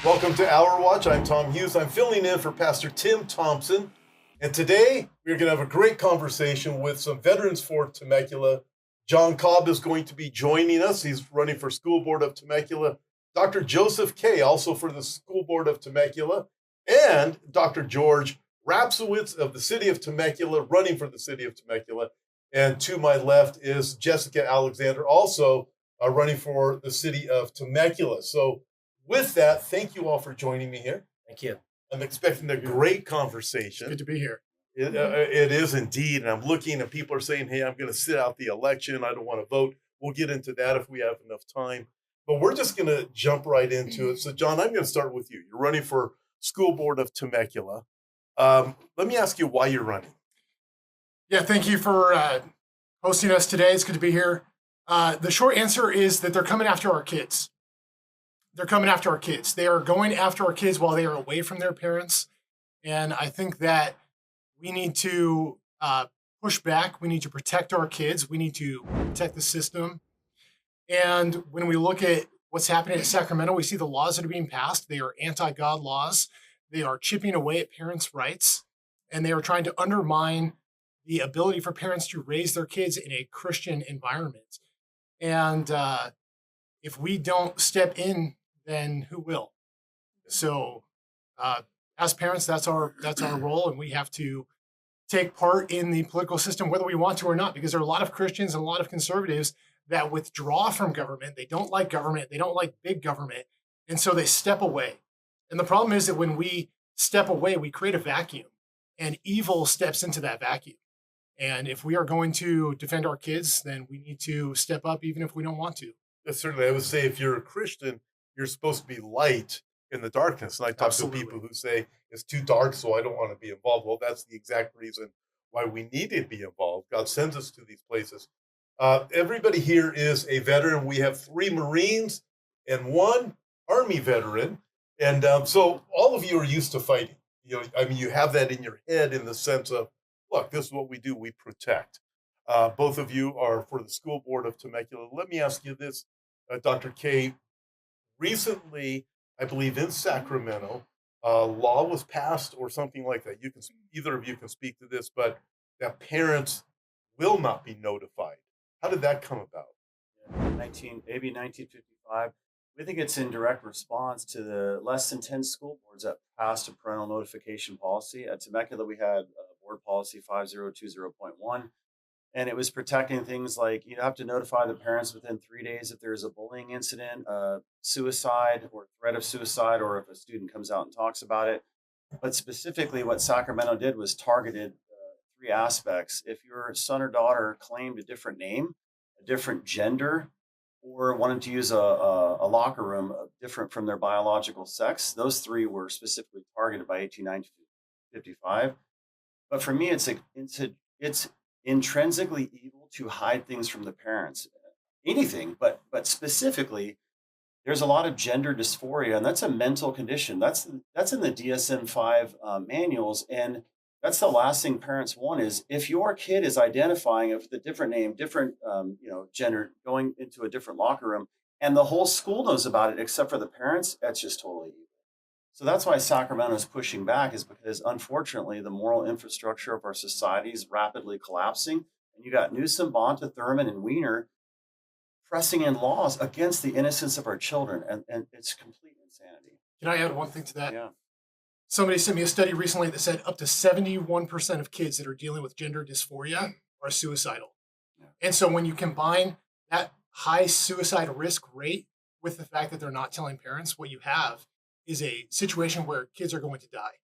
Welcome to Hour Watch. I'm Tom Hughes. I'm filling in for Pastor Tim Thompson. And today we're going to have a great conversation with some veterans for Temecula. John Cobb is going to be joining us. He's running for School Board of Temecula. Dr. Joseph Kay, also for the School Board of Temecula. And Dr. George Rapciewicz of the City of Temecula, running for the City of Temecula. And to my left is Jessica Alexander, also running for the City of Temecula. So with that, thank you all for joining me here. Thank you. I'm expecting a great conversation. Good to be here. It is indeed. And I'm looking and people are saying, hey, I'm going to sit out the election. I don't want to vote. We'll get into that if we have enough time. But we're just going to jump right into it. So, John, I'm going to start with you. You're running for School Board of Temecula. Let me ask you why you're running. Yeah, thank you for hosting us today. It's good to be here. The short answer is that they're coming after our kids. They're coming after our kids. They are going after our kids while they are away from their parents. And I think that we need to push back. We need to protect our kids. We need to protect the system. And when we look at what's happening in Sacramento, we see the laws that are being passed. They are anti-God laws. They are chipping away at parents' rights. And they are trying to undermine the ability for parents to raise their kids in a Christian environment. And if we don't step in, then who will? So as parents, that's our role, and we have to take part in the political system, whether we want to or not, because there are a lot of Christians and a lot of conservatives that withdraw from government. They don't like government. They don't like big government. And so they step away. And the problem is that when we step away, we create a vacuum, and evil steps into that vacuum. And if we are going to defend our kids, then we need to step up, even if we don't want to. Certainly, I would say if you're a Christian, you're supposed to be light in the darkness. And I talk Absolutely. to people who say it's too dark, so I don't want to be involved. Well, that's the exact reason why we need to be involved. God sends us to these places. Everybody here is a veteran. We have 3 Marines and 1 Army veteran. And so all of you are used to fighting. You have that in your head in the sense of, look, this is what we do. We protect. Both of you are for the School Board of Temecula. Let me ask you this, Dr. Kay. Recently, I believe in Sacramento, a law was passed or something like that. Either of you can speak to this, but that parents will not be notified. How did that come about? AB 1955. We think it's in direct response to the less than 10 school boards that passed a parental notification policy. At Temecula, we had board policy 5020.1. And it was protecting things like you have to notify the parents within 3 days if there's a bullying incident, suicide or threat of suicide, or if a student comes out and talks about it. But specifically what Sacramento did was targeted 3 aspects. If your son or daughter claimed a different name, a different gender, or wanted to use a locker room different from their biological sex, those 3 were specifically targeted by 18955. But for me, it's intrinsically evil to hide things from the parents. Anything, but specifically, there's a lot of gender dysphoria, and that's a mental condition. That's in the DSM-5 manuals, and that's the last thing parents want is if your kid is identifying with a different name, different gender, going into a different locker room, and the whole school knows about it except for the parents, that's just totally evil. So that's why Sacramento is pushing back, is because unfortunately the moral infrastructure of our society is rapidly collapsing, and you got Newsom, Bonta, Thurman, and Weiner pressing in laws against the innocence of our children, and it's complete insanity. Can I add one thing to that? Yeah. Somebody sent me a study recently that said up to 71% of kids that are dealing with gender dysphoria are suicidal. Yeah. And so when you combine that high suicide risk rate with the fact that they're not telling parents, what you have is a situation where kids are going to die.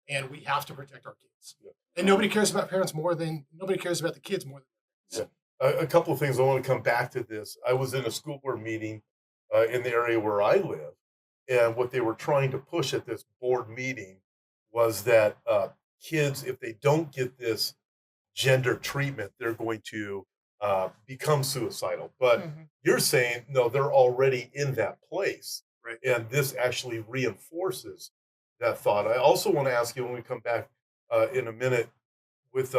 And we have to protect our kids. Yeah. And nobody cares about the kids more than Yeah. A couple of things. I want to come back to this. I was in a school board meeting in the area where I live, and what they were trying to push at this board meeting was that kids, if they don't get this gender treatment, they're going to become suicidal. But you're saying, no, they're already in that place. Right. And this actually reinforces that thought. I also want to ask you when we come back in a minute with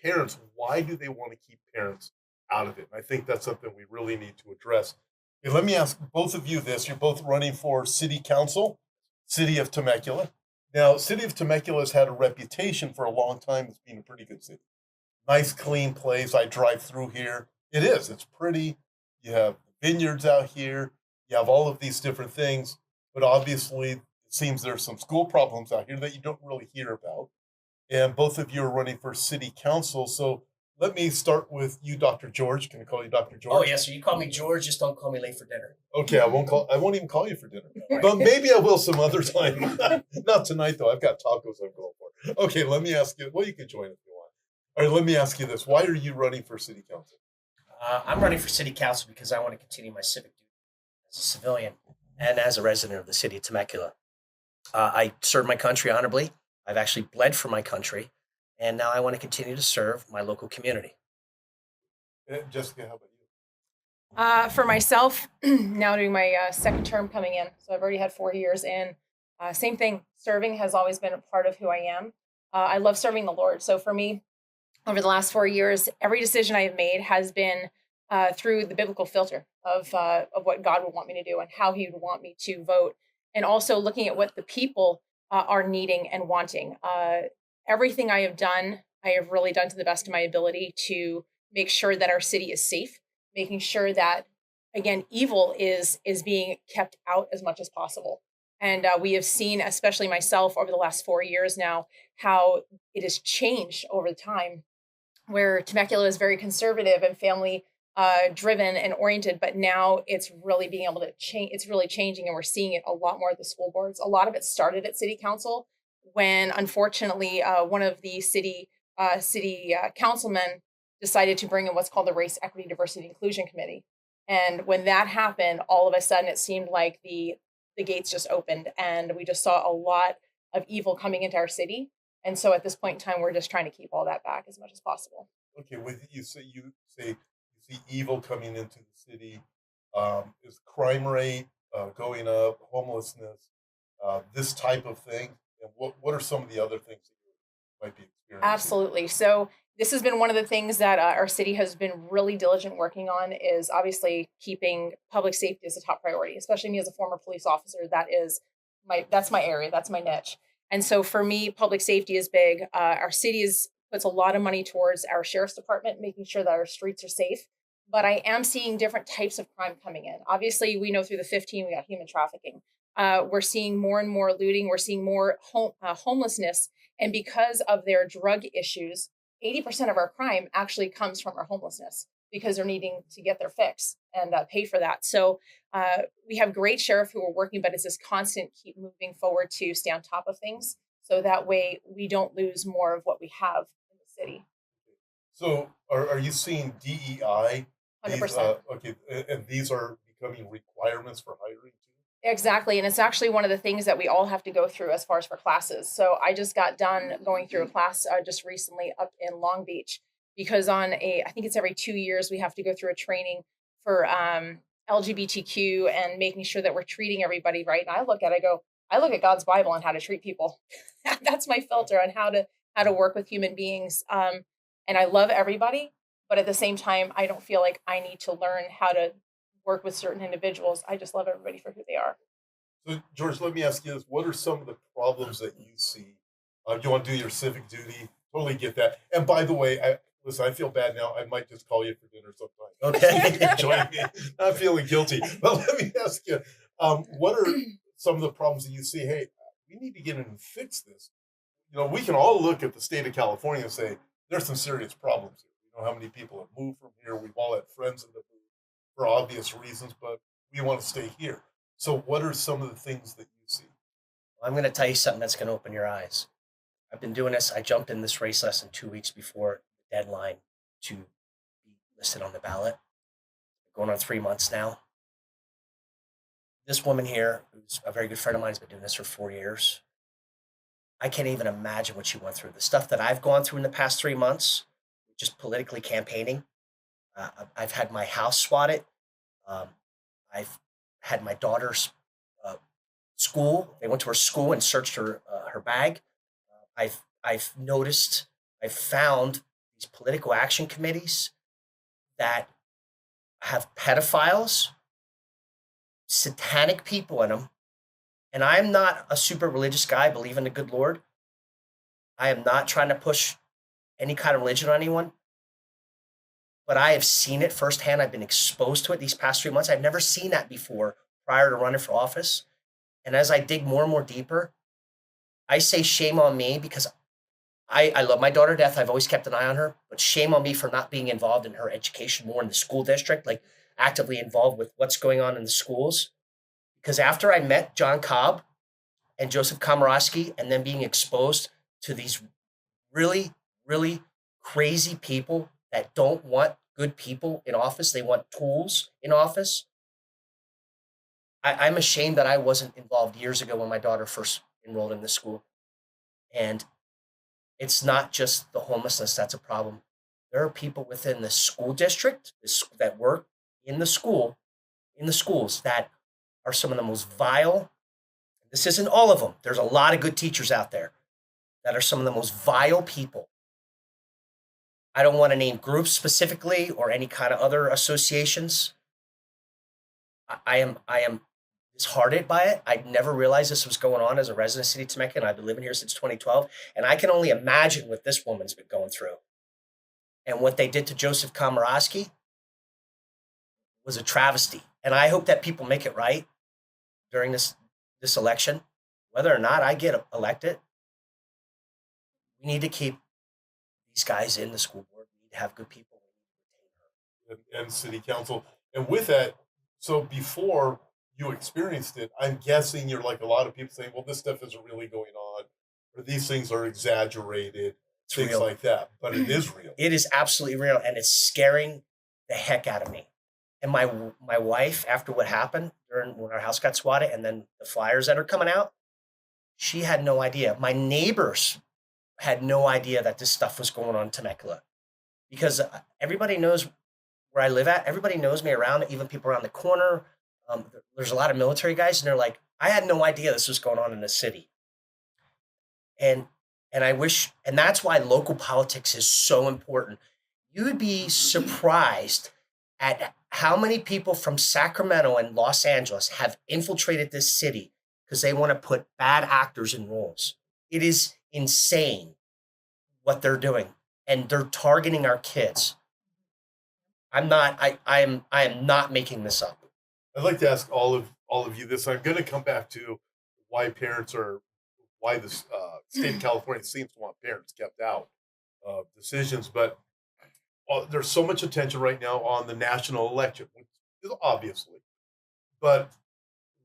parents, why do they want to keep parents out of it? And I think that's something we really need to address. Hey, let me ask both of you this. You're both running for city council. City of Temecula. Now, City of Temecula has had a reputation for a long time as being a pretty good city. Nice, clean place. I drive through here. It is. It's pretty. You have vineyards out here. You have all of these different things. But obviously, it seems there's some school problems out here that you don't really hear about. And both of you are running for city council. So let me start with you, Dr. George. Can I call you Dr. George? Oh, yes, sir. You call me George. Just don't call me late for dinner. Okay, I won't even call you for dinner. But maybe I will some other time. Not tonight though. I've got tacos I'm going for. Okay, let me ask you. Well, you can join if you want. All right, let me ask you this. Why are you running for city council? I'm running for city council because I want to continue my civic duty as a civilian and as a resident of the city of Temecula. I serve my country honorably. I've actually bled for my country, and now I want to continue to serve my local community. Jessica, how about you? For myself, now doing my second term coming in, so I've already had 4 years in. Same thing, serving has always been a part of who I am. I love serving the Lord. So for me, over the last 4 years, every decision I have made has been through the biblical filter of what God would want me to do and how He would want me to vote, and also looking at what the people are needing and wanting. Everything I have done, I have really done to the best of my ability to make sure that our city is safe, making sure that, again, evil is being kept out as much as possible. And we have seen, especially myself, over the last 4 years now, how it has changed over time, where Temecula is very conservative and family driven and oriented, but now it's really being able to change. It's really changing, and we're seeing it a lot more at the school boards. A lot of it started at city council when, unfortunately, one of the city councilmen decided to bring in what's called the Race, Equity, Diversity, Inclusion Committee. And when that happened, all of a sudden it seemed like the gates just opened, and we just saw a lot of evil coming into our city. And so at this point in time, we're just trying to keep all that back as much as possible. Okay, with you say you see evil coming into the city. Is crime rate going up, homelessness, this type of thing? And what are some of the other things that you might be experiencing? Absolutely. So this has been one of the things that our city has been really diligent working on, is obviously keeping public safety as a top priority, especially me as a former police officer. That's my area. That's my niche. And so for me, public safety is big. Our city puts a lot of money towards our sheriff's department, making sure that our streets are safe. But I am seeing different types of crime coming in. Obviously, we know through the 15, we got human trafficking. We're seeing more and more looting. We're seeing more homelessness. And because of their drug issues, 80% of our crime actually comes from our homelessness, because they're needing to get their fix and pay for that. So we have great sheriff who are working, but it's this constant keep moving forward to stay on top of things, so that way we don't lose more of what we have in the city. So are you seeing DEI? 100%. Okay, and these are becoming requirements for hiring too? Exactly. And it's actually one of the things that we all have to go through as far as for classes. So I just got done going through a class just recently up in Long Beach, because I think it's every 2 years, we have to go through a training for LGBTQ and making sure that we're treating everybody right. And I look at God's Bible on how to treat people. That's my filter on how to work with human beings. And I love everybody, but at the same time, I don't feel like I need to learn how to work with certain individuals. I just love everybody for who they are. So, George, let me ask you this. What are some of the problems that you see? You want to do your civic duty? Totally get that. And by the way, listen, I feel bad now. I might just call you for dinner sometime. Okay. Join me. Not feeling guilty. But let me ask you, what are some of the problems that you see? Hey, we need to get in and fix this. We can all look at the state of California and say, there's some serious problems here. We know how many people have moved from here. We've all had friends that have moved for obvious reasons, but we want to stay here. So what are some of the things that you see? I'm going to tell you something that's going to open your eyes. I've been doing this. I jumped in this race less than 2 weeks before the deadline to be listed on the ballot. Going on 3 months now. This woman here, who's a very good friend of mine, has been doing this for 4 years. I can't even imagine what she went through. The stuff that I've gone through in the past 3 months, just politically campaigning. I've had my house swatted. I've had my daughter's school. They went to her school and searched her bag. I've found these political action committees that have pedophiles, satanic people in them, And I'm not a super religious guy, I believe in the good Lord. I am not trying to push any kind of religion on anyone, but I have seen it firsthand. I've been exposed to it these past 3 months. I've never seen that before prior to running for office. And as I dig more and more deeper, I say shame on me because I love my daughter to death. I've always kept an eye on her, but shame on me for not being involved in her education more in the school district, like actively involved with what's going on in the schools. Because after I met John Cobb and Joseph Komrosky, and then being exposed to these really, really crazy people that don't want good people in office, they want tools in office. I'm ashamed that I wasn't involved years ago when my daughter first enrolled in this school. And it's not just the homelessness that's a problem. There are people within the school district that work in the schools that are some of the most vile. This isn't all of them. There's a lot of good teachers out there that are some of the most vile people. I don't want to name groups specifically or any kind of other associations. I am disheartened by it. I never realized this was going on as a resident of City of Temecula, and I've been living here since 2012. And I can only imagine what this woman's been going through. And what they did to Joseph Komrosky was a travesty. And I hope that people make it right during this election. Whether or not I get elected, we need to keep these guys in the school board. We need to have good people. And city council. And with that, so before you experienced it, I'm guessing you're like a lot of people saying, well, this stuff isn't really going on, or these things are exaggerated, It's things real. like that. But it is real. It is absolutely real, and it's scaring the heck out of me. And my wife, after what happened when our house got swatted, and then the flyers that are coming out, she had no idea. My neighbors had no idea that this stuff was going on in Temecula, because everybody knows where I live at. Everybody knows me around, even people around the corner. There's a lot of military guys, and they're like, I had no idea this was going on in the city. And I wish, and that's why local politics is so important. You would be surprised at how many people from Sacramento and Los Angeles have infiltrated this city because they want to put bad actors in roles. It is insane what they're doing, and they're targeting our kids. I am not making this up. I'd like to ask all of you this. I'm going to come back to why the state of California seems to want parents kept out of decisions, but there's so much attention right now on the national election, which is obviously, but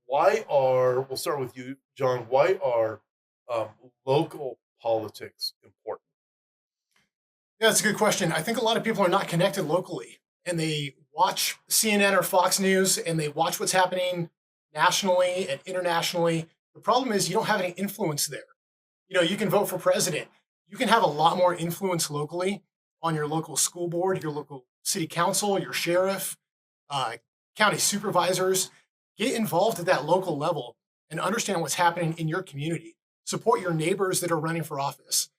we'll start with you, John, why are local politics important? Yeah, that's a good question. I think a lot of people are not connected locally, and they watch CNN or Fox News and they watch what's happening nationally and internationally. The problem is you don't have any influence there. You can vote for president. You can have a lot more influence locally on your local school board, your local city council, your sheriff, county supervisors. Get involved at that local level and understand what's happening in your community. Support your neighbors that are running for office.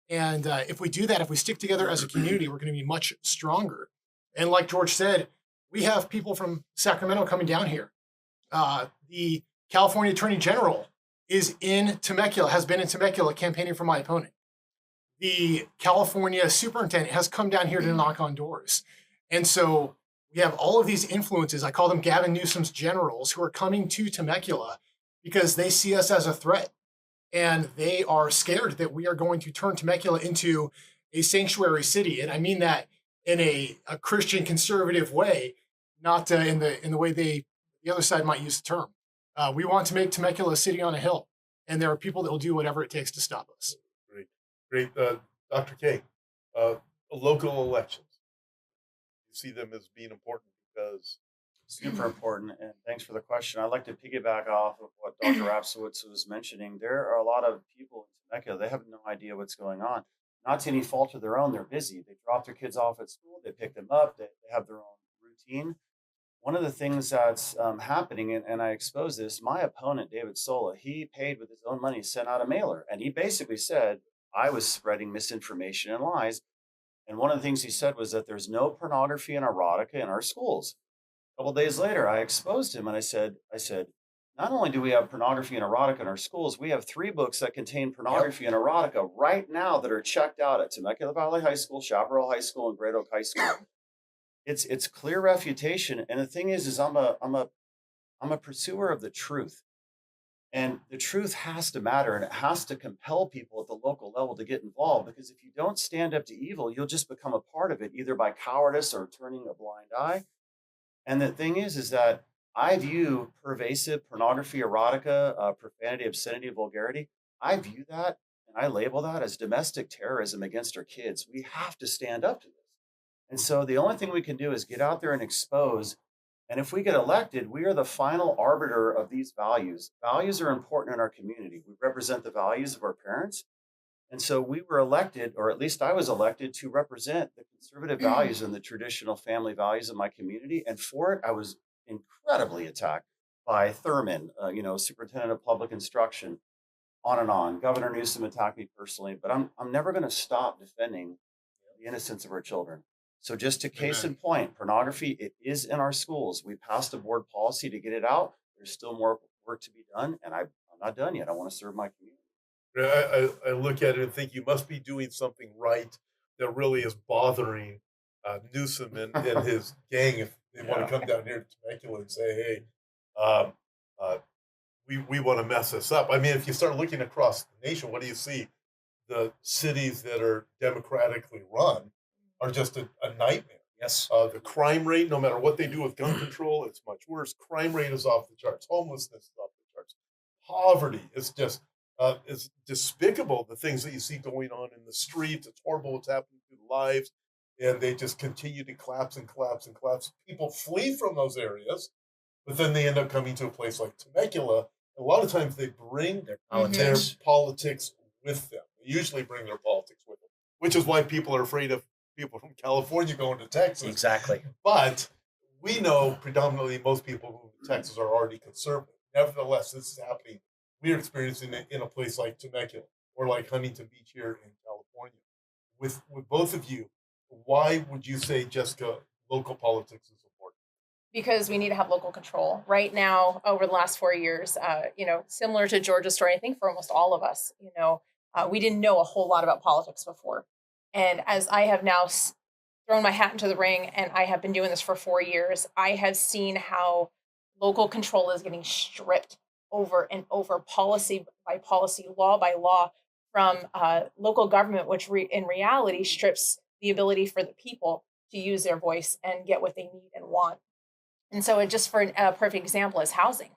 And if we do that, if we stick together as a community, we're going to be much stronger. And like George said, we have people from Sacramento coming down here. The California Attorney General is in Temecula, has been in Temecula campaigning for my opponent. The California superintendent has come down here to knock on doors. And so we have all of these influences. I call them Gavin Newsom's generals, who are coming to Temecula because they see us as a threat. And they are scared that we are going to turn Temecula into a sanctuary city. And I mean that in a Christian conservative way, not in the way the other side might use the term. We want to make Temecula a city on a hill. And there are people that will do whatever it takes to stop us. Great. Dr. K, local elections. You see them as being important because... Super important, and thanks for the question. I'd like to piggyback off of what Dr. Rapciewicz was mentioning. There are a lot of people in Temecula, they have no idea what's going on. Not to any fault of their own, they're busy. They drop their kids off at school, they pick them up, they have their own routine. One of the things that's happening, and I expose this, my opponent, David Sola, he paid with his own money, sent out a mailer, and he basically said, I was spreading misinformation and lies. And one of the things he said was that there's no pornography and erotica in our schools. A couple of days later, I exposed him and I said, not only do we have pornography and erotica in our schools, we have 3 books that contain pornography and erotica right now that are checked out at Temecula Valley High School, Chaparral High School, and Great Oak High School. It's clear refutation, and the thing is I'm a pursuer of the truth, and the truth has to matter, and it has to compel people at the local level to get involved. Because if you don't stand up to evil, you'll just become a part of it, either by cowardice or turning a blind eye. And the thing is that I view pervasive pornography, erotica, profanity, obscenity, vulgarity. I view that and I label that as domestic terrorism against our kids. We have to stand up to this. And so the only thing we can do is get out there and expose. And if we get elected, we are the final arbiter of these values. Values are important in our community. We represent the values of our parents. And so we were elected, or at least I was elected, to represent the conservative values and the traditional family values of my community. And for it, I was incredibly attacked by Thurman, superintendent of public instruction, on and on. Governor Newsom attacked me personally, but I'm never going to stop defending the innocence of our children. So just to case in point, pornography, it is in our schools. We passed a board policy to get it out. There's still more work to be done, and I'm not done yet. I want to serve my community. I look at it and think you must be doing something right that really is bothering Newsom and his gang if they want to come down here to Temecula and say, hey, we want to mess this up. I mean, if you start looking across the nation, what do you see? The cities that are democratically run are just a nightmare. Yes. The crime rate, no matter what they do with gun control, it's much worse. Crime rate is off the charts. Homelessness is off the charts. Poverty is just it's despicable, the things that you see going on in the streets. It's horrible what's happening to lives, and they just continue to collapse and collapse and collapse. People flee from those areas, but then they end up coming to a place like Temecula. A lot of times they bring their politics with them. They usually bring their politics with them, which is why people are afraid of people from California going to Texas. Exactly. But we know predominantly most people who move to Texas are already conservative. Nevertheless, this is happening. We're experiencing it in a place like Temecula or like Huntington Beach here in California. With both of you, why would you say, Jessica, local politics is important? Because we need to have local control. Right now, over the last 4 years, similar to Georgia's story, I think for almost all of us, we didn't know a whole lot about politics before. And as I have now thrown my hat into the ring and I have been doing this for 4 years, I have seen how local control is getting stripped over and over, policy by policy, law by law, from local government, which in reality strips the ability for the people to use their voice and get what they need and want. And so it just, for a perfect example, is housing.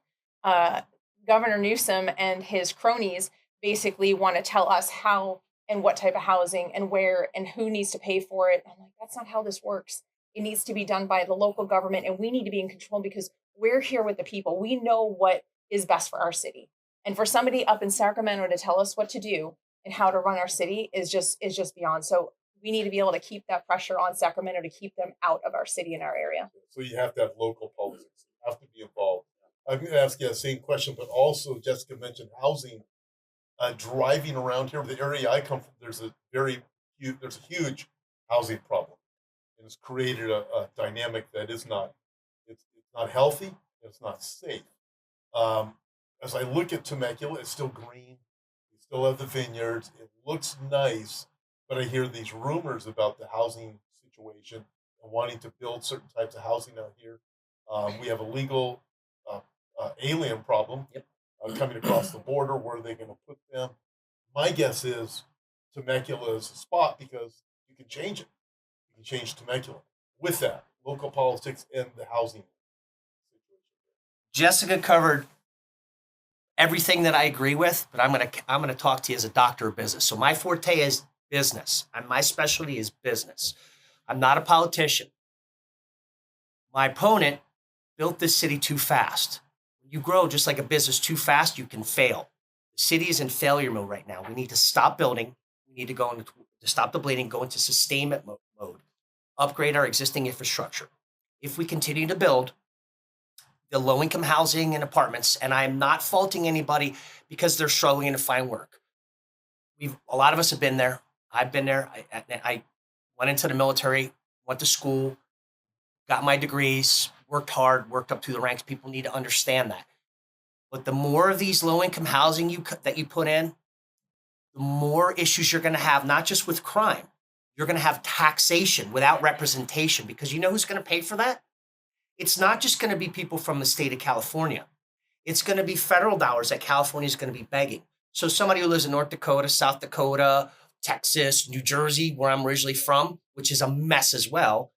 Governor Newsom and his cronies basically want to tell us how and what type of housing and where and who needs to pay for it. I'm like, that's not how this works. It needs to be done by the local government, and we need to be in control because we're here with the people. We know what is best for our city. And for somebody up in Sacramento to tell us what to do and how to run our city is just beyond. So we need to be able to keep that pressure on Sacramento to keep them out of our city and our area. So you have to have local politics. You have to be involved. I'm going to ask you the same question, but also Jessica mentioned housing. Driving around here, the area I come from, there's a huge housing problem, and it's created a dynamic that is not it's not healthy. It's not safe. As I look at Temecula, it's still green. We still have the vineyards. It looks nice, but I hear these rumors about the housing situation and wanting to build certain types of housing out here. We have a legal alien problem. Yep. Coming across the border. Where are they going to put them? My guess is Temecula is a spot because you can change it. You can change Temecula with that local politics and the housing situation. Jessica covered everything that I agree with, but I'm gonna talk to you as a doctor of business. So my forte is business, and my specialty is business. I'm not a politician. My opponent built this city too fast. You grow just like a business too fast, you can fail. The city is in failure mode right now. We need to stop building. We need to to stop the bleeding, go into sustainment mode, upgrade our existing infrastructure. If we continue to build the low-income housing and apartments, and I am not faulting anybody because they're struggling to find work. A lot of us have been there. I've been there. I went into the military, went to school, got my degrees, worked hard, worked up through the ranks. People need to understand that. But the more of these low-income housing that you put in, the more issues you're going to have, not just with crime. You're going to have taxation without representation, because you know who's going to pay for that? It's not just going to be people from the state of California. It's going to be federal dollars that California is going to be begging. So somebody who lives in North Dakota, South Dakota, Texas, New Jersey, where I'm originally from, which is a mess as well,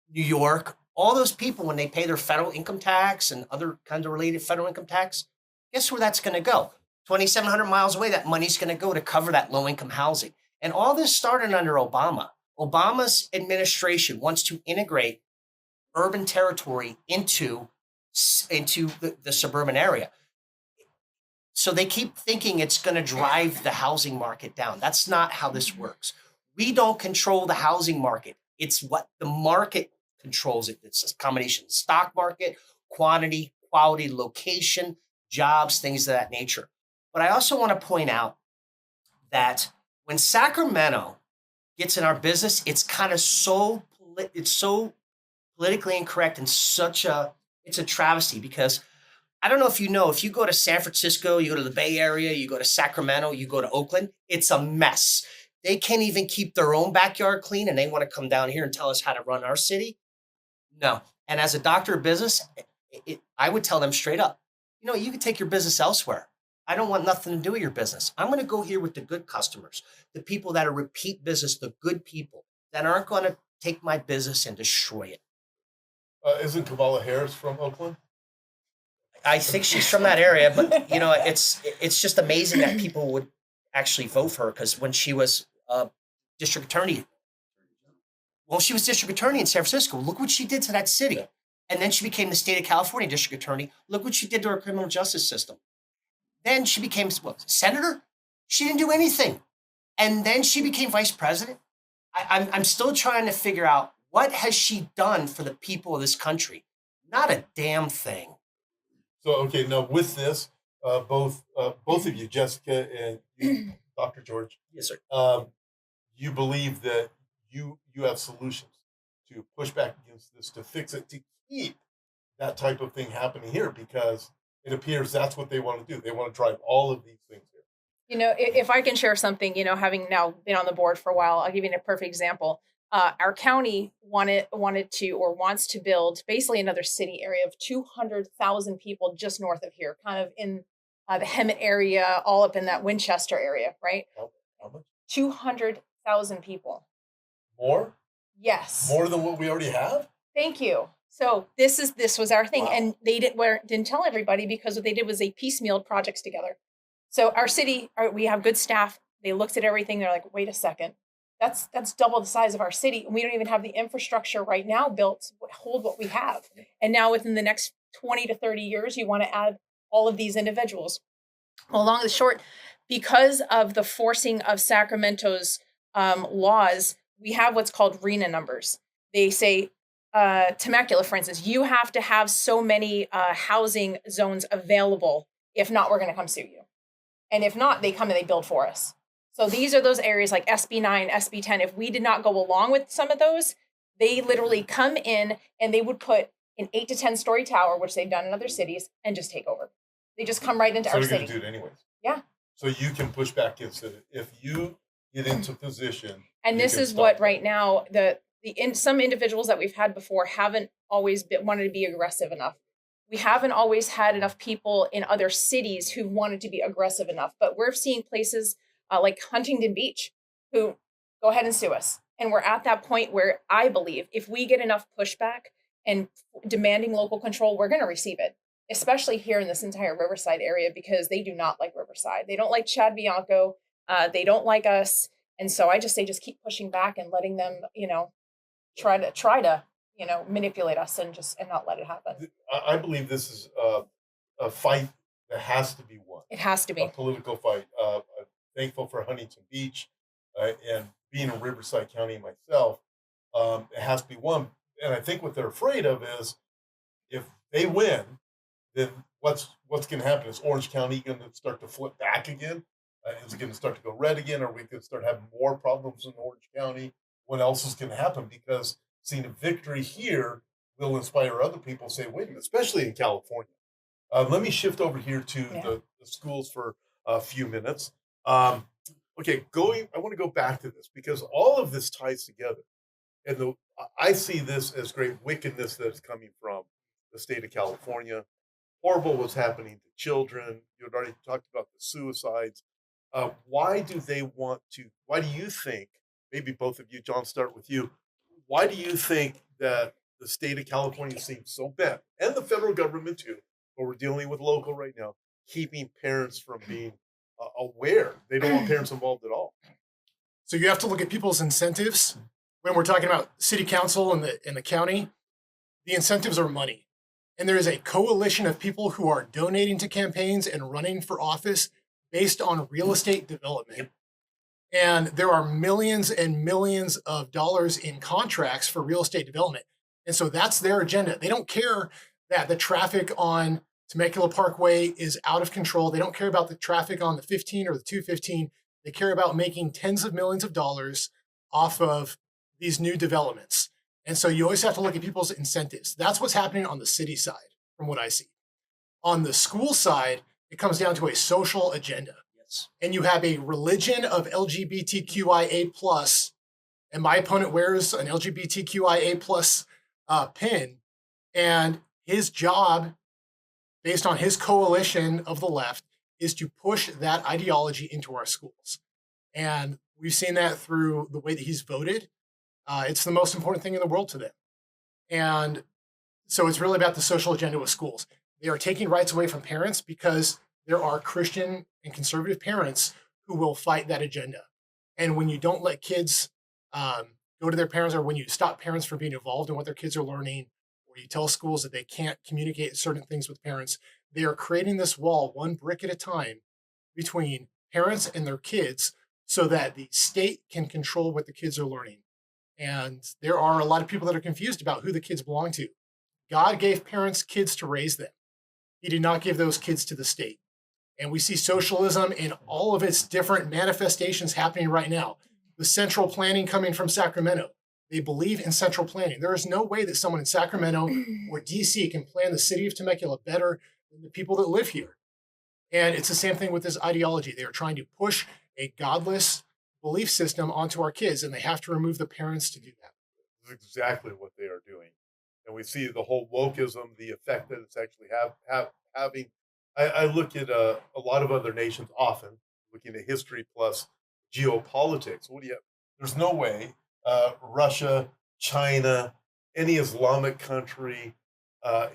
New York, all those people, when they pay their federal income tax and other kinds of related federal income tax, guess where that's going to go? 2,700 miles away, that money's going to go to cover that low-income housing. And all this started under Obama. Obama's administration wants to integrate urban territory into the suburban area. So they keep thinking it's going to drive the housing market down. That's not how this works. We don't control the housing market. It's what the market controls it. It's a combination of stock market, quantity, quality, location, jobs, things of that nature. But I also want to point out that when Sacramento gets in our business, it's kind of so politically incorrect and it's a travesty, because I don't know if you know, if you go to San Francisco, you go to the Bay Area, you go to Sacramento, you go to Oakland, it's a mess. They can't even keep their own backyard clean, and they want to come down here and tell us how to run our city. No. And as a doctor of business, I would tell them straight up, you can take your business elsewhere. I don't want nothing to do with your business. I'm going to go here with the good customers, the people that are repeat business, the good people that aren't going to take my business and destroy it. Isn't Kamala Harris from Oakland? I think she's from that area, but it's just amazing that people would actually vote for her, because when she was district attorney, she was district attorney in San Francisco. Look what she did to that city. Yeah. And then she became the state of California district attorney. Look what she did to our criminal justice system. Then she became senator. She didn't do anything. And then she became vice president. I'm still trying to figure out, what has she done for the people of this country? Not a damn thing. So, okay, now with this, both of you, Jessica and you, Dr. George. Yes, sir. You believe that you have solutions to push back against this, to fix it, to keep that type of thing happening here, because it appears that's what they want to do. They want to drive all of these things here. If I can share something, having now been on the board for a while, I'll give you a perfect example. Our county wanted to, or wants to build basically another city area of 200,000 people just north of here, kind of in the Hemet area, all up in that Winchester area, right? How much? 200,000 people. More? Yes. More than what we already have? Thank you. So this was our thing. Wow. And they didn't tell everybody, because what they did was they piecemealed projects together. So our city, we have good staff. They looked at everything. They're like, wait a second. That's double the size of our city. And we don't even have the infrastructure right now built to hold what we have. And now within the next 20 to 30 years, you want to add all of these individuals. Well, long and short, because of the forcing of Sacramento's laws, we have what's called RENA numbers. They say, Temecula, for instance, you have to have so many housing zones available. If not, we're going to come sue you. And if not, they come and they build for us. So these are those areas like SB9, SB10. If we did not go along with some of those, they literally come in and they would put an 8 to 10 story tower, which they've done in other cities, and just take over. They just come right into our city. So you're going to do it anyways. Yeah. So you can push back against it if you get into position. And this is what right now some individuals that we've had before haven't always wanted to be aggressive enough. We haven't always had enough people in other cities who wanted to be aggressive enough, but we're seeing places like Huntington Beach who go ahead and sue us. And we're at that point where I believe if we get enough pushback and demanding local control, we're going to receive it, especially here in this entire Riverside area, because they do not like Riverside. They don't like Chad Bianco. They don't like us. And so I just say, just keep pushing back and letting them, try to manipulate us and not let it happen. I believe this is a fight that has to be won. It has to be a political fight. I'm thankful for Huntington Beach and being in Riverside County myself. It has to be won, and I think what they're afraid of is if they win, then what's going to happen? Is Orange County going to start to flip back again? Is it going to start to go red again? Are we going to start having more problems in Orange County? What else is going to happen? Because seeing a victory here will inspire other people to say, wait a minute, especially in California. Let me shift over here to Yeah. the schools for a few minutes. Okay, I want to go back to this because all of this ties together. And I see this as great wickedness that's coming from the state of California. Horrible what's happening to children. You had already talked about the suicides. Why do they want to? Why do you think? Maybe both of you, John, start with you. Why do you think that the state of California seems so bent, and the federal government too, but we're dealing with local right now, keeping parents from being aware? They don't want parents involved at all. So you have to look at people's incentives when we're talking about city council and the county. The incentives are money, and there is a coalition of people who are donating to campaigns and running for office based on real estate development. And there are millions and millions of dollars in contracts for real estate development. And so that's their agenda. They don't care that the traffic on Temecula Parkway is out of control. They don't care about the traffic on the 15 or the 215. They care about making tens of millions of dollars off of these new developments. And so you always have to look at people's incentives. That's what's happening on the city side, from what I see. On the school side, it comes down to a social agenda. Yes. And you have a religion of LGBTQIA+, and my opponent wears an LGBTQIA+ pin, and his job, based on his coalition of the left, is to push that ideology into our schools. And we've seen that through the way that he's voted. It's the most important thing in the world to them. And so it's really about the social agenda with schools. They are taking rights away from parents because there are Christian and conservative parents who will fight that agenda. And when you don't let kids go to their parents, or when you stop parents from being involved in what their kids are learning, or you tell schools that they can't communicate certain things with parents, they are creating this wall, one brick at a time, between parents and their kids so that the state can control what the kids are learning. And there are a lot of people that are confused about who the kids belong to. God gave parents kids to raise them. He did not give those kids to the state. And we see socialism in all of its different manifestations happening right now. The central planning coming from Sacramento. They believe in central planning. There is no way that someone in Sacramento or DC can plan the city of Temecula better than the people that live here. And it's the same thing with this ideology. They are trying to push a godless belief system onto our kids, and they have to remove the parents to do that. That's exactly what they are doing. And we see the whole wokeism, the effect that it's actually having. I look at a lot of other nations often, looking at history plus geopolitics. What do you have? There's no way Russia, China, any Islamic country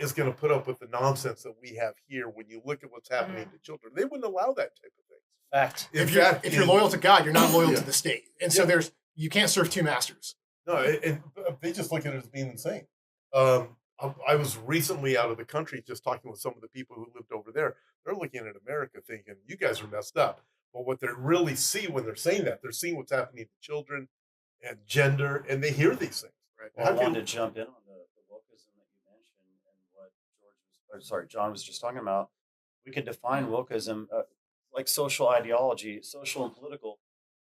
is going to put up with the nonsense that we have here. When you look at what's happening to children, they wouldn't allow that type of thing. Fact. If you're loyal to God, you're not loyal to the state. And so you can't serve two masters. No, and they just look at it as being insane. I was recently out of the country just talking with some of the people who lived over there. They're looking at America thinking, you guys are messed up. But what they really see when they're saying that, they're seeing what's happening to children and gender, and they hear these things. Right? Well, I wanted to jump in on the wokeism that you mentioned and what John was just talking about. We could define wokeism like social ideology, social and political.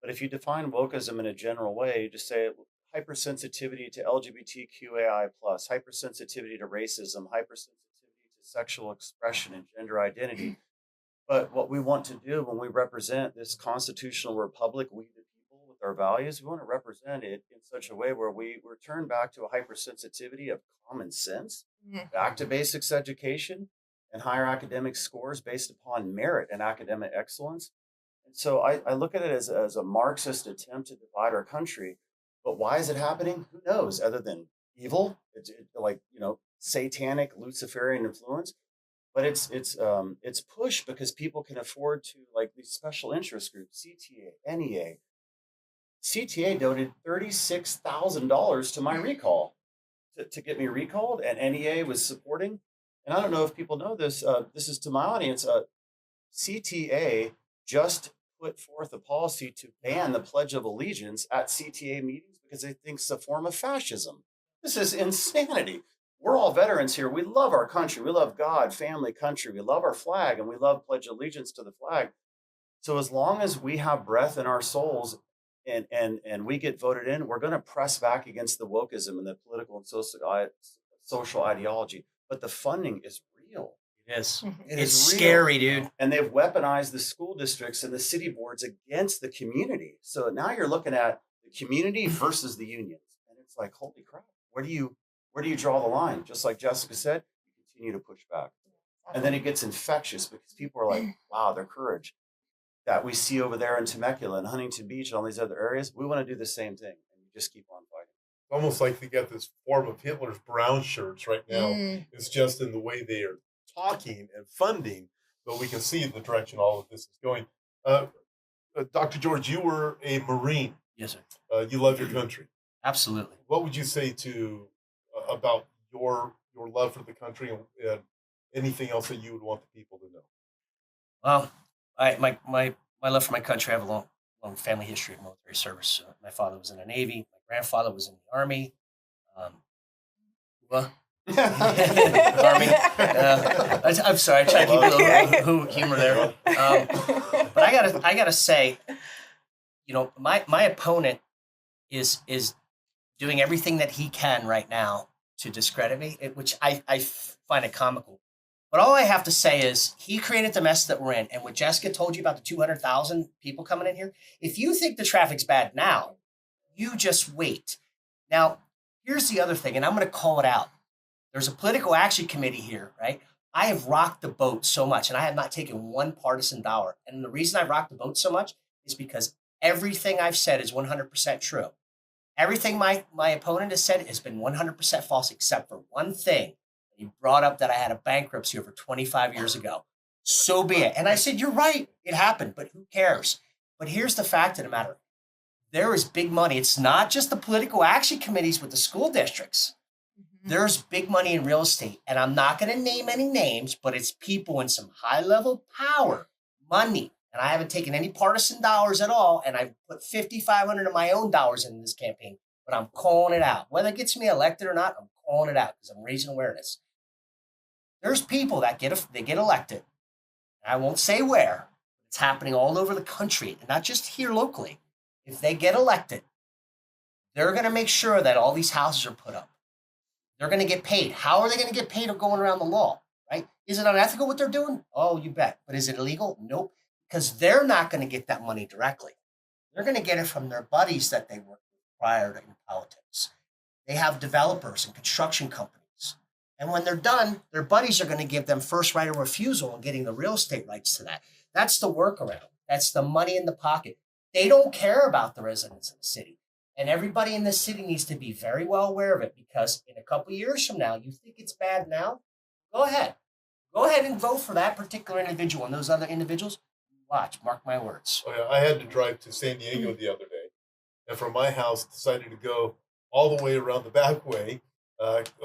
But if you define wokeism in a general way, you just say hypersensitivity to LGBTQAI+, hypersensitivity to racism, hypersensitivity to sexual expression and gender identity. But what we want to do when we represent this constitutional republic, we the people with our values, we want to represent it in such a way where we return back to a hypersensitivity of common sense, back to basics education and higher academic scores based upon merit and academic excellence. And so I look at it as a Marxist attempt to divide our country. But why is it happening? Who knows? Other than evil, it's like satanic Luciferian influence. But it's pushed because people can afford to, like these special interest groups, CTA, NEA. CTA donated $36,000 to my recall to get me recalled, and NEA was supporting. And I don't know if people know this. This is to my audience. CTA just put forth a policy to ban the Pledge of Allegiance at CTA meetings because they think it's a form of fascism. This is insanity. We're all veterans here. We love our country. We love God, family, country. We love our flag, and we love Pledge allegiance to the flag. So as long as we have breath in our souls and we get voted in, we're going to press back against the wokeism and the political and social ideology. But the funding is real. It is. It It's is real. scary, dude. And they've weaponized the school districts and the city boards against the community. So now you're looking at the community versus the unions. And it's like, holy crap, where do you draw the line? Just like Jessica said, you continue to push back. And then it gets infectious because people are like, wow, their courage that we see over there in Temecula and Huntington Beach and all these other areas. We want to do the same thing. And you just keep on fighting. Almost like they get this form of Hitler's brown shirts right now. Mm. It's just in the way they are talking and funding, but we can see the direction all of this is going. Dr. George, you were a Marine. Yes, sir. You love your country. Absolutely. What would you say to about your love for the country and anything else that you would want the people to know? Well, my love for my country, I have a long family history of military service. My father was in the Navy. My grandfather was in the Army. Well, Army. I'm sorry, I tried to keep a little humor there. But I gotta say, my opponent is doing everything that he can right now to discredit me, which I find it comical. But all I have to say is he created the mess that we're in. And what Jessica told you about the 200,000 people coming in here, if you think the traffic's bad now, you just wait. Now, here's the other thing, and I'm going to call it out. There's a political action committee here, right? I have rocked the boat so much, and I have not taken one partisan dollar. And the reason I've rocked the boat so much is because everything I've said is 100% true. Everything my opponent has said has been 100% false, except for one thing. He brought up that I had a bankruptcy over 25 years ago. So be it. And I said, you're right. It happened, but who cares? But here's the fact of the matter. There is big money. It's not just the political action committees with the school districts. There's big money in real estate. And I'm not going to name any names, but it's people in some high-level power, money. And I haven't taken any partisan dollars at all. And I put $5,500 of my own dollars in this campaign. But I'm calling it out. Whether it gets me elected or not, I'm calling it out because I'm raising awareness. There's people that get elected. I won't say where. It's happening all over the country, and not just here locally. If they get elected, they're going to make sure that all these houses are put up. They're going to get paid. How are they going to get paid of going around the law, right? Is it unethical what they're doing? Oh, you bet. But is it illegal? Nope. Because they're not going to get that money directly. They're going to get it from their buddies that they worked with prior to in politics. They have developers and construction companies. And when they're done, their buddies are going to give them first right of refusal on getting the real estate rights to that. That's the workaround. That's the money in the pocket. They don't care about the residents of the city. And everybody in this city needs to be very well aware of it, because in a couple of years from now, you think it's bad now? Go ahead. Go ahead and vote for that particular individual and those other individuals. Watch, mark my words. Oh, yeah. I had to drive to San Diego the other day, and from my house decided to go all the way around the back way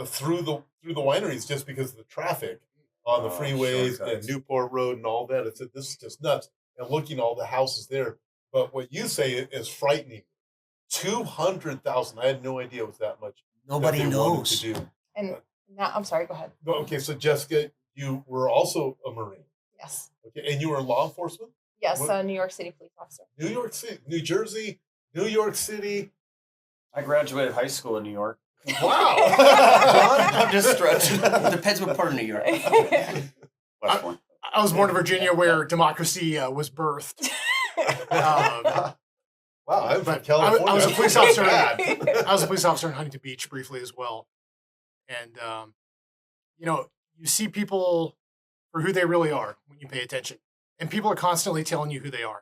through the wineries just because of the traffic on the freeways and Newport Road and all that. I said, this is just nuts. And looking at all the houses there. But what you say is frightening. 200,000. I had no idea it was that much. Nobody knows. To do. And now, I'm sorry, go ahead. No, okay, so Jessica, you were also a Marine. Yes. Okay, and you were in law enforcement? Yes, New York City police officer. New York City, New Jersey, New York City. I graduated high school in New York. Wow. I'm just stretching. It depends what part of New York. I was born in Virginia, where democracy was birthed. Wow, I'm from But California. I was a police officer. Bad. I was a police officer in Huntington Beach briefly as well. And, you see people for who they really are when you pay attention. And people are constantly telling you who they are.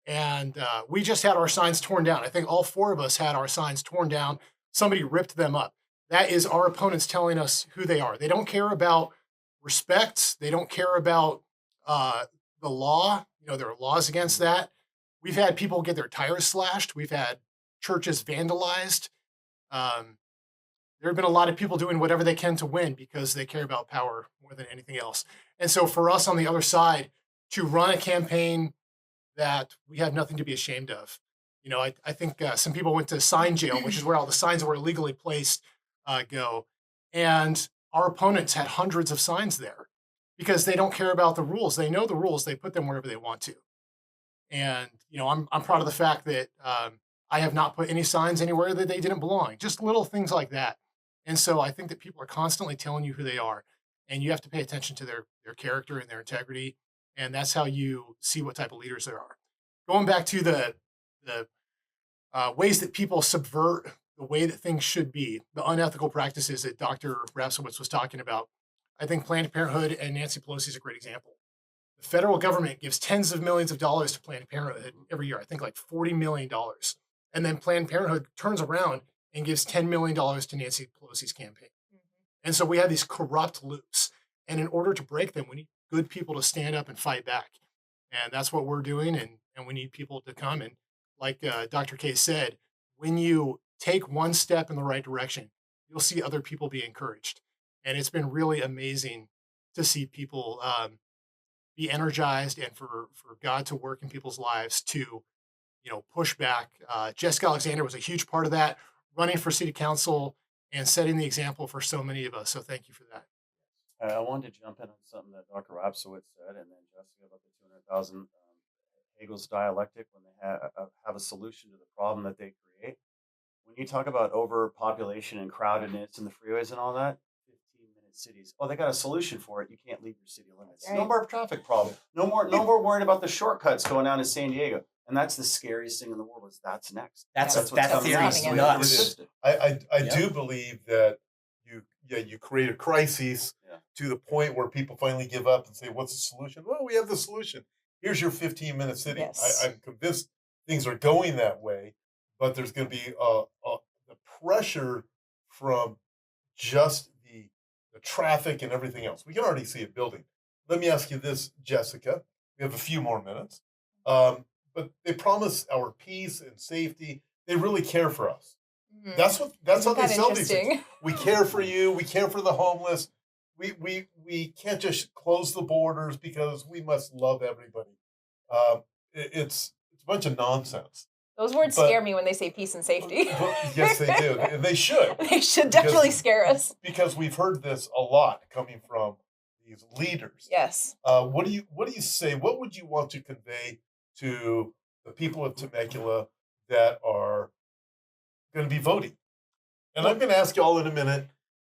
And we just had our signs torn down. I think all four of us had our signs torn down. Somebody ripped them up. That is our opponents telling us who they are. They don't care about respect. They don't care about the law. There are laws against that. We've had people get their tires slashed. We've had churches vandalized. There have been a lot of people doing whatever they can to win because they care about power more than anything else. And so for us on the other side to run a campaign that we have nothing to be ashamed of. I think some people went to sign jail, which is where all the signs that were illegally placed go. And our opponents had hundreds of signs there because they don't care about the rules. They know the rules. They put them wherever they want to. And, I'm proud of the fact that I have not put any signs anywhere that they didn't belong, just little things like that. And so I think that people are constantly telling you who they are. and you have to pay attention to their character and their integrity, and that's how you see what type of leaders there are. Going back to the ways that people subvert the way that things should be, the unethical practices that Dr. Rapciewicz was talking about, I think Planned Parenthood and Nancy Pelosi is a great example. The federal government gives tens of millions of dollars to Planned Parenthood every year, I think like $40 million. And then Planned Parenthood turns around and gives $10 million to Nancy Pelosi's campaign. And so we have these corrupt loops. And in order to break them, we need good people to stand up and fight back. And that's what we're doing. And we need people to come. And like Dr. K said, when you take one step in the right direction, you'll see other people be encouraged. And it's been really amazing to see people be energized and for God to work in people's lives to, push back. Jessica Alexander was a huge part of that, running for city council and setting the example for so many of us. So thank you for that. I wanted to jump in on something that Dr. Rapciewicz said, and then Jessica about the 200,000 Hegel's dialectic when they have a solution to the problem that they create. When you talk about overpopulation and crowdedness and the freeways and all that, 15-minute cities. Oh, they got a solution for it. You can't leave your city limits. Right. No more traffic problem. No more worrying about the shortcuts going down to San Diego. And that's the scariest thing in the world. That's next. That what's theory coming is next. nuts. I Yep. do believe that you create a crisis Yeah. to the point where people finally give up and say, "What's the solution?" Well, we have the solution. Here's your 15-minute city. Yes. I'm convinced things are going that way, but there's going to be the pressure from just the traffic and everything else. We can already see it building. Let me ask you this, Jessica. We have a few more minutes. But they promise our peace and safety. They really care for us. Mhm. That's how Isn't they that sell these things. interesting? We care for you. We care for the homeless. We can't just close the borders because we must love everybody. It's a bunch of nonsense. Those words But- scare me when they say peace and safety. Yes, they do. And they should. They should definitely scare us. Because we've heard this a lot coming from these leaders. Yes. What do you say? What would you want to convey to the people of Temecula that are going to be voting? And I'm going to ask you all in a minute.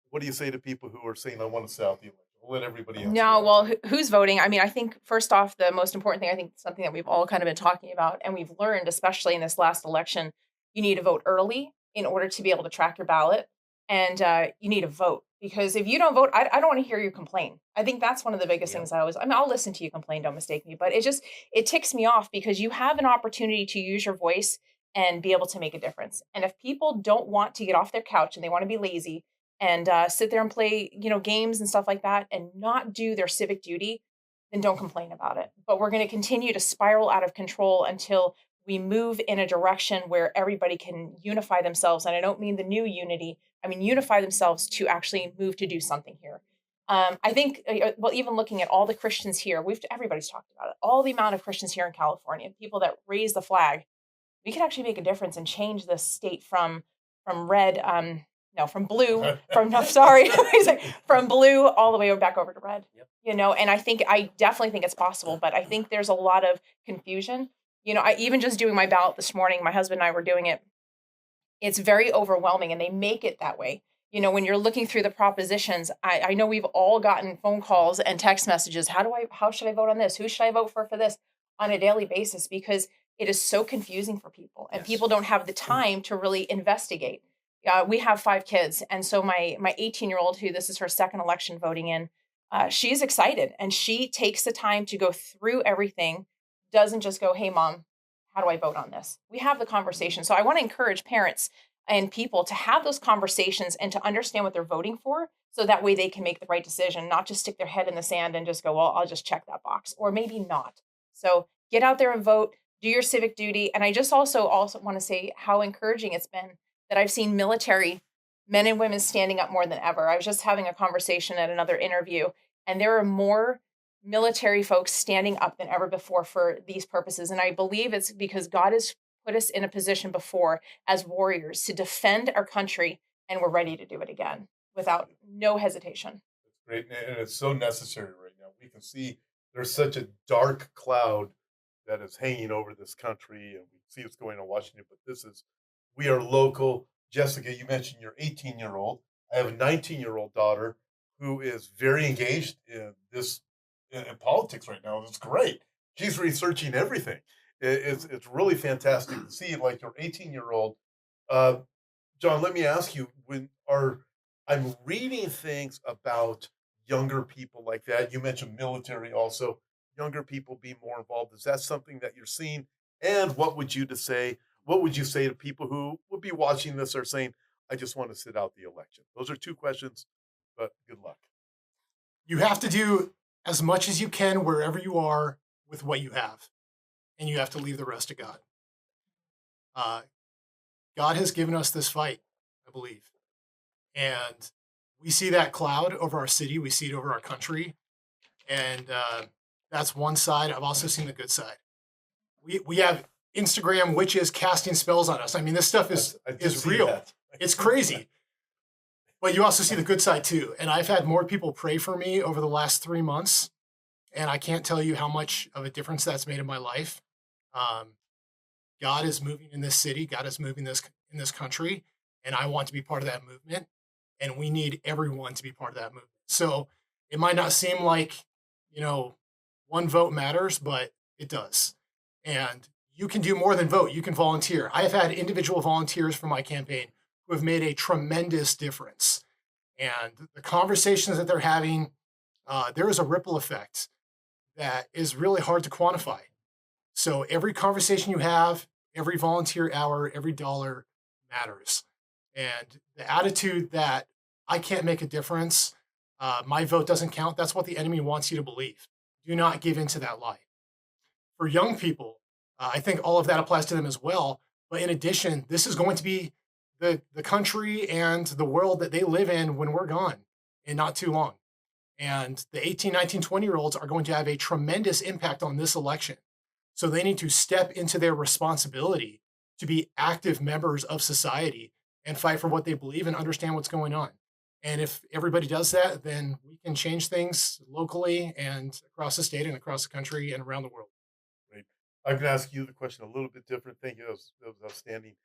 What do you say to people who are saying, "I want to sell the election"? We'll let everybody else. No, well, who's voting? I mean, I think first off, the most important thing, I think something that we've all kind of been talking about and we've learned, especially in this last election, you need to vote early in order to be able to track your ballot. And you need to vote because if you don't vote, I don't want to hear you complain. I think that's one of the biggest things I'll listen to you complain, don't mistake me, but it ticks me off because you have an opportunity to use your voice and be able to make a difference. And if people don't want to get off their couch and they want to be lazy and sit there and play, games and stuff like that and not do their civic duty, then don't complain about it. But we're going to continue to spiral out of control until we move in a direction where everybody can unify themselves. And I don't mean the new unity. I mean, unify themselves to actually move to do something here. I think, well, even looking at all the Christians here, everybody's talked about it, all the amount of Christians here in California, people that raise the flag, we could actually make a difference and change the state from red, from blue, from blue all the way back over to red, and I definitely think it's possible, but I think there's a lot of confusion. I even just doing my ballot this morning, my husband and I were doing it. It's very overwhelming and they make it that way. When you're looking through the propositions, I know we've all gotten phone calls and text messages. How should I vote on this? Who should I vote for this on a daily basis? Because it is so confusing for people and people don't have the time to really investigate. We have 5 kids. And so my 18-year-old, who this is her second election voting in, she's excited and she takes the time to go through everything, doesn't just go, "Hey, Mom, how do I vote on this?" We have the conversation. So I want to encourage parents and people to have those conversations and to understand what they're voting for so that way they can make the right decision, not just stick their head in the sand and just go, "Well, I'll just check that box," or maybe not. So get out there and vote, do your civic duty. And I just also want to say how encouraging it's been that I've seen military men and women standing up more than ever. I was just having a conversation at another interview, and there are more military folks standing up than ever before for these purposes. And I believe it's because God has put us in a position before as warriors to defend our country, and we're ready to do it again without no hesitation. It's great, and it's so necessary right now. We can see there's such a dark cloud that is hanging over this country, and we see what's going on in Washington, but we are local. Jessica, you mentioned your 18-year-old. I have a 19-year-old daughter who is very engaged in this in politics right now. It's great. She's researching everything. It's really fantastic to see. Like your 18-year-old, uh, John. Let me ask you: when are I'm reading things about younger people like that? You mentioned military, also younger people being more involved. Is that something that you're seeing? And what would you to say? What would you say to people who would be watching this or saying, "I just want to sit out the election"? Those are two questions, but good luck. You have to do as much as you can wherever you are with what you have, and you have to leave the rest to God. Uh, God has given us this fight, I believe. And we see that cloud over our city, we see it over our country. And that's one side. I've also seen the good side. We have Instagram witches casting spells on us. I mean, this stuff I did is see real. that. It's crazy. But you also see the good side too. And I've had more people pray for me over the last 3 months. And I can't tell you how much of a difference that's made in my life. Um, God is moving in this city. God is moving in this country. And I want to be part of that movement. And we need everyone to be part of that movement. So it might not seem like, one vote matters, but it does. And you can do more than vote. You can volunteer. I have had individual volunteers for my campaign who have made a tremendous difference. And the conversations that they're having, there is a ripple effect that is really hard to quantify. So every conversation you have, every volunteer hour, every dollar matters. And the attitude that I can't make a difference, my vote doesn't count, that's what the enemy wants you to believe. Do not give into that lie. For young people, I think all of that applies to them as well. But in addition, this is going to be the country and the world that they live in when we're gone in not too long. And the 18, 19, 20-year-olds are going to have a tremendous impact on this election. So they need to step into their responsibility to be active members of society and fight for what they believe and understand what's going on. And if everybody does that, then we can change things locally and across the state and across the country and around the world. Right. I'm going to ask you the question a little bit different. Thank you. That was outstanding.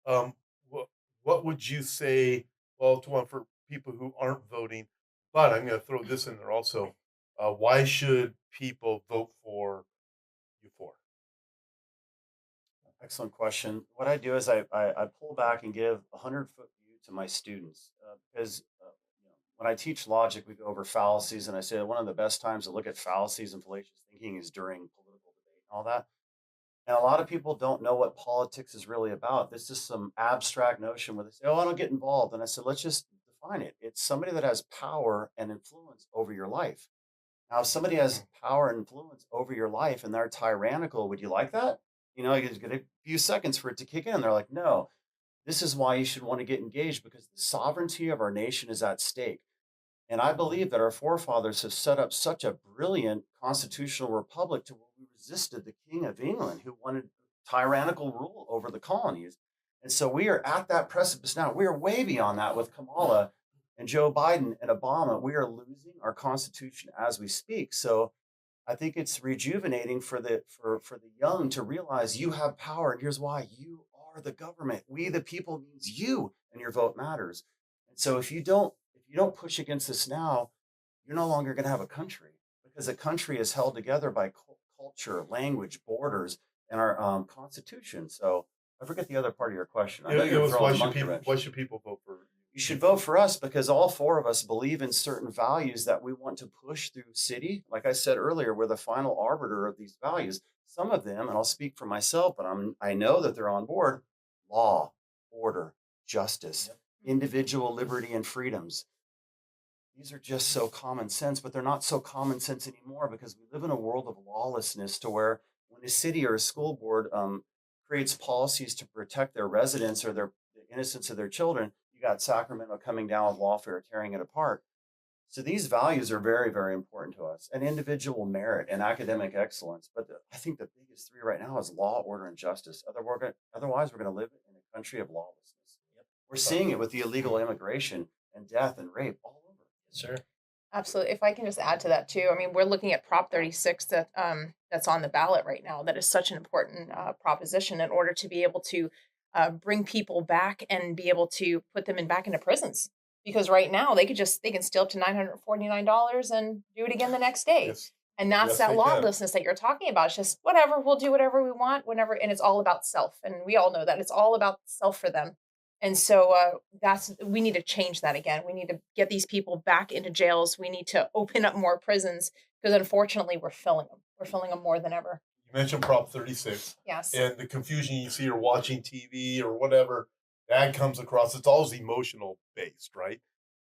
Um, what would you say, well, to one for people who aren't voting, but I'm going to throw this in there also. Why should people vote for you for? Excellent question. What I do is I pull back and give a 100-foot view to my students because when I teach logic, we go over fallacies, and I say one of the best times to look at fallacies and fallacious thinking is during political debate and all that. And a lot of people don't know what politics is really about. This is some abstract notion where they say, "Oh, I don't get involved." And I said, let's just define it. It's somebody that has power and influence over your life. Now, if somebody has power and influence over your life and they're tyrannical, would you like that? You get a few seconds for it to kick in. They're like, no, this is why you should want to get engaged because the sovereignty of our nation is at stake. And I believe that our forefathers have set up such a brilliant constitutional republic to where we resisted the King of England who wanted tyrannical rule over the colonies. And so we are at that precipice now. We are way beyond that with Kamala and Joe Biden and Obama. We are losing our constitution as we speak. So I think it's rejuvenating for the young to realize you have power, and here's why: you are the government. We the people means you, and your vote matters. And so if you don't push against this now, you're no longer going to have a country because a country is held together by culture, language, borders, and our Constitution. So I forget the other part of your question. I know It you're was throwing a monkey wrench. why should people vote for you? You should vote for us because all four of us believe in certain values that we want to push through city. Like I said earlier, we're the final arbiter of these values. Some of them, and I'll speak for myself, but I know that they're on board: law, order, justice, individual liberty and freedoms. These are just so common sense, but they're not so common sense anymore because we live in a world of lawlessness to where when a city or a school board creates policies to protect their residents or the innocence of their children, you got Sacramento coming down with lawfare, tearing it apart. So these values are very, very important to us, and individual merit and academic excellence. But I think the biggest three right now is law, order, and justice. Otherwise, we're going to live in a country of lawlessness. Yep. We're seeing it with the illegal immigration and death and rape all over. Yes, sir. Absolutely. If I can just add to that too, I mean, we're looking at Prop 36 that's on the ballot right now. That is such an important proposition in order to be able to bring people back and be able to put them back into prisons. because right now they can steal up to $949 and do it again the next day. Yes. And that's Yes, that they can. lawlessness that you're talking about. It's just whatever, we'll do whatever we want, whenever, and it's all about self. And we all know that it's all about self for them. And so we need to change that again. We need to get these people back into jails. We need to open up more prisons because unfortunately we're filling them. We're filling them more than ever. You mentioned Prop 36. Yes. And the confusion you see or watching TV or whatever, that comes across. It's always emotional based, right?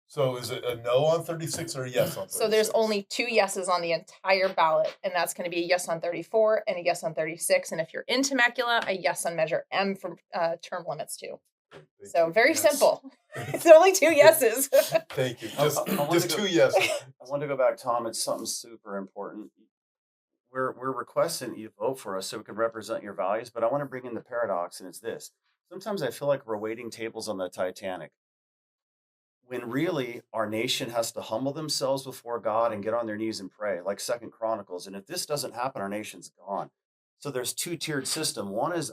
So is it a no on 36 or a yes on 36? So there's only 2 yeses on the entire ballot, and that's going to be a yes on 34 and a yes on 36. And if you're in Temecula, a yes on Measure M for term limits too. Thank So you. very Yes. simple. It's only 2 yeses. Thank you. I Just wanted to go- 2 yeses. I want to go back, Tom. It's something super important. We're requesting that you vote for us so we can represent your values, but I want to bring in the paradox, and it's this. Sometimes I feel like we're waiting tables on the Titanic, when really our nation has to humble themselves before God and get on their knees and pray, like Second Chronicles. And if this doesn't happen, our nation's gone. So there's 2-tiered system. One is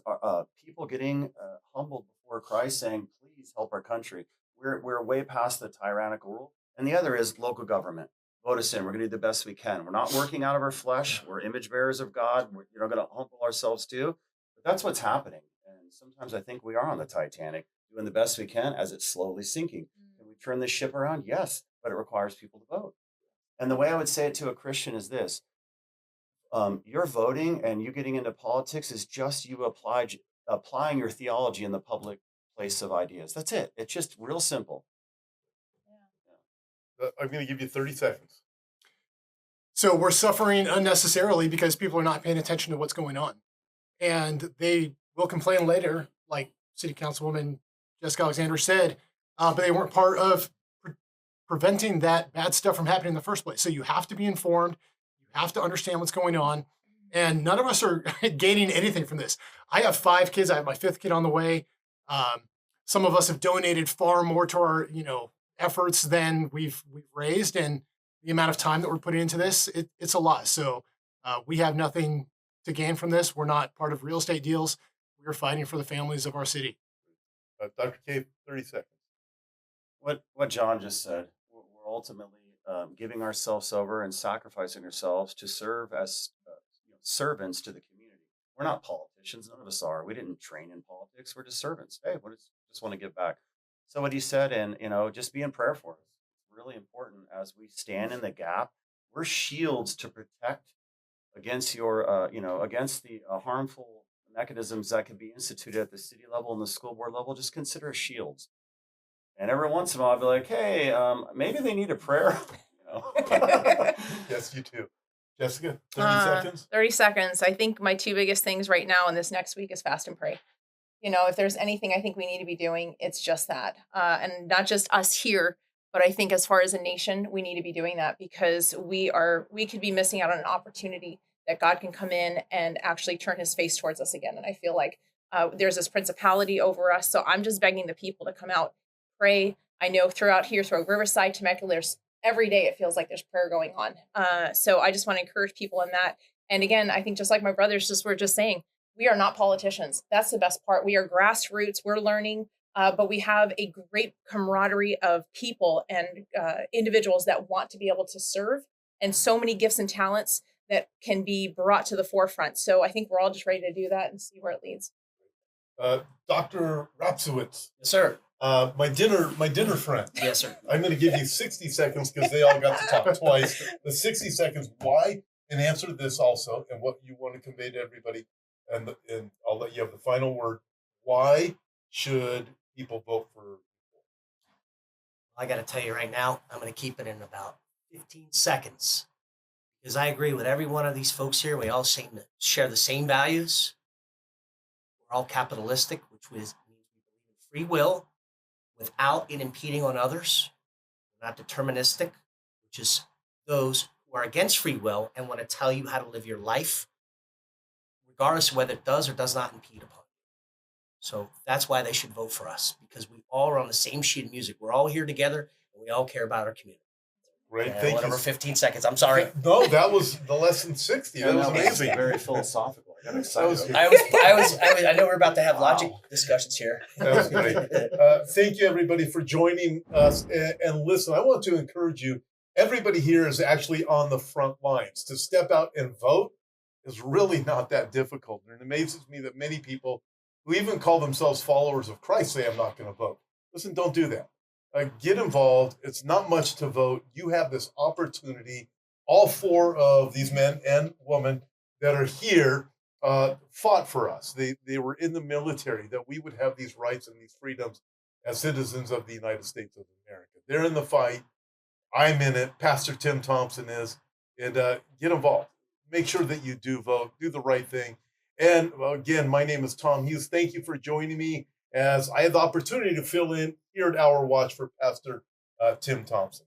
people getting humbled before Christ, saying, "Please help our country." We're way past the tyrannical rule. And the other is local government. Vote us in. We're going to do the best we can. We're not working out of our flesh. We're image bearers of God. We're going to humble ourselves too. But that's what's happening. And sometimes I think we are on the Titanic, doing the best we can as it's slowly sinking. Can we turn this ship around? Yes, but it requires people to vote. And the way I would say it to a Christian is this. Your voting and you getting into politics is just you applying your theology in the public place of ideas. That's it. It's just real simple. I'm going to give you 30 seconds. So we're suffering unnecessarily because people are not paying attention to what's going on. And they will complain later, like City Councilwoman Jessica Alexander said, but they weren't part of preventing that bad stuff from happening in the first place. So you have to be informed. You have to understand what's going on. And none of us are gaining anything from this. I have 5 kids. I have my 5th kid on the way. Some of us have donated far more to our, efforts than we've raised, and the amount of time that we're putting into this, it's a lot. So we have nothing to gain from this. We're not part of real estate deals. We're fighting for the families of our city. Dr. K, 30 seconds. What John just said, we're ultimately giving ourselves over and sacrificing ourselves to serve as servants to the community. We're not politicians. None of us are. We didn't train in politics. We're just servants. Hey, we just want to give back. So what he said, and just be in prayer for us. It's really important as we stand in the gap. We're shields to protect against against the harmful mechanisms that can be instituted at the city level and the school board level. Just consider us shields. And every once in a while, I'll be like, hey, maybe they need a prayer. Yes, you too. Jessica, 30 seconds. 30 seconds. I think my 2 biggest things right now and this next week is fast and pray. If there's anything I think we need to be doing, it's just that. And not just us here, but I think as far as a nation, we need to be doing that because we could be missing out on an opportunity that God can come in and actually turn his face towards us again. And I feel like there's this principality over us. So I'm just begging the people to come out, pray. I know throughout Riverside, Temecula, there's every day it feels like there's prayer going on. So I just want to encourage people in that. And again, I think just like my brothers were just saying, we are not politicians. That's the best part. We are grassroots. We're learning, but we have a great camaraderie of people and individuals that want to be able to serve, and so many gifts and talents that can be brought to the forefront. So I think we're all just ready to do that and see where it leads. Dr. Rapciewicz. Yes, sir. My dinner friend. Yes, sir. I'm going to give you 60 seconds because they all got to talk twice. The 60 seconds, why, and answer this also, and what you want to convey to everybody. And I'll let you have the final word. Why should people vote for? I got to tell you right now, I'm going to keep it in about 15 seconds because I agree with every one of these folks here. We all share the same values. We're all capitalistic, which means we believe in free will without it impeding on others. We're not deterministic, which is those who are against free will and want to tell you how to live your life, regardless of whether it does or does not impede upon you. So that's why they should vote for us, because we all are on the same sheet of music. We're all here together, and we all care about our community. Great, thank you. Whatever, 15 seconds. I'm sorry. No, that was the less than 60. That was That was amazing. very philosophical. I got excited. was good. I know we're about to have logic discussions here. That was great. Thank you, everybody, for joining us. And listen, I want to encourage you. Everybody here is actually on the front lines. To step out and vote is really not that difficult. And it amazes me that many people who even call themselves followers of Christ say, I'm not going to vote. Listen, don't do that. Get involved. It's not much to vote. You have this opportunity. All four of these men and women that are here fought for us. They were in the military, that we would have these rights and these freedoms as citizens of the United States of America. They're in the fight. I'm in it. Pastor Tim Thompson is. And get involved. Make sure that you do vote. Do the right thing. And again, my name is Tom Hughes. Thank you for joining me as I had the opportunity to fill in here at Our Watch for Pastor Tim Thompson.